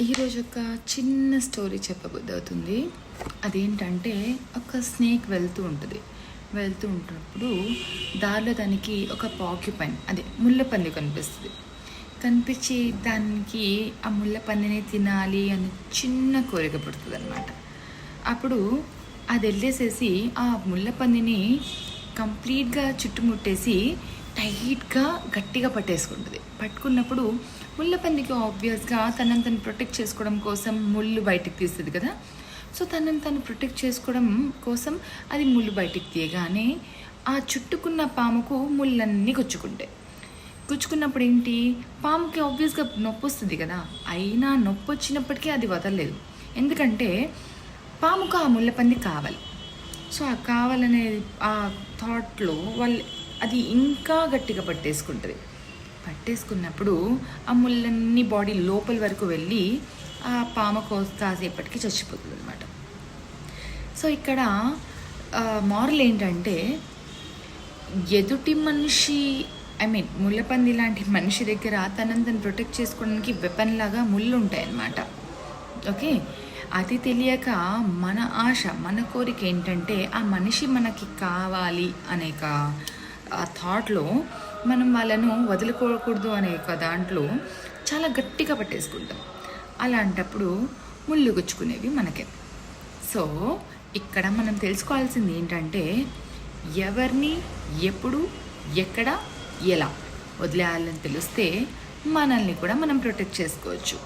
ఈరోజు ఒక చిన్న స్టోరీ చెప్పబుద్ధి అవుతుంది. అదేంటంటే ఒక స్నేక్ వెళ్తూ ఉంటున్నప్పుడు దారిలో దానికి ఒక పాక్యుపైన్ అదే ముళ్ళపంది కనిపించి దానికి ఆ ముళ్ళపందిని తినాలి అని చిన్న కోరిక పడుతుంది అనమాట. అప్పుడు అది వెళ్ళేసేసి ఆ ముళ్ళపందిని కంప్లీట్గా చుట్టుముట్టేసి టైట్గా గట్టిగా పట్టుకున్నప్పుడు ముళ్ళపందికి ఆబ్వియస్గా తనని తను ప్రొటెక్ట్ చేసుకోవడం కోసం ముళ్ళు బయటికి తీస్తుంది కదా. సో తనని తను ప్రొటెక్ట్ చేసుకోవడం కోసం అది ముళ్ళు బయటికి తీయగానే ఆ చుట్టుకున్న పాముకు ముళ్ళన్నీ గుచ్చుకున్నప్పుడు ఏంటి, పాముకి ఆబ్వియస్గా నొప్పి వస్తుంది కదా. అయినా నొప్పి వచ్చినప్పటికీ అది వదలలేదు, ఎందుకంటే పాముకు ఆ ముళ్ళపంది కావాలి. సో ఆ కావాలనే ఆ థాట్లో అది ఇంకా గట్టిగా పట్టేసుకున్నప్పుడు ఆ ముళ్ళన్నీ బాడీ లోపల వరకు వెళ్ళి ఆ పాము కాసేపటికి చచ్చిపోతుంది అనమాట. సో ఇక్కడ మారల్ ఏంటంటే, ఎదుటి మనిషి ముళ్ళపంది లాంటి మనిషి దగ్గర తనని తను ప్రొటెక్ట్ చేసుకోవడానికి వెపన్ లాగా ముళ్ళు ఉంటాయన్నమాట. ఓకే, అది తెలియక మన ఆశ, మన కోరిక ఏంటంటే ఆ మనిషి మనకి కావాలి అనే ఆ థాట్లో మనం వాళ్ళను వదులుకోకూడదు అనే దాంట్లో చాలా గట్టిగా పట్టేసుకుంటాం. అలాంటప్పుడు ముళ్ళు గుచ్చుకునేవి మనకే. సో ఇక్కడ మనం తెలుసుకోవాల్సింది ఏంటంటే, ఎవరిని ఎప్పుడు ఎక్కడ ఎలా వదిలేయాలని తెలిస్తే మనల్ని కూడా మనం ప్రొటెక్ట్ చేసుకోవచ్చు.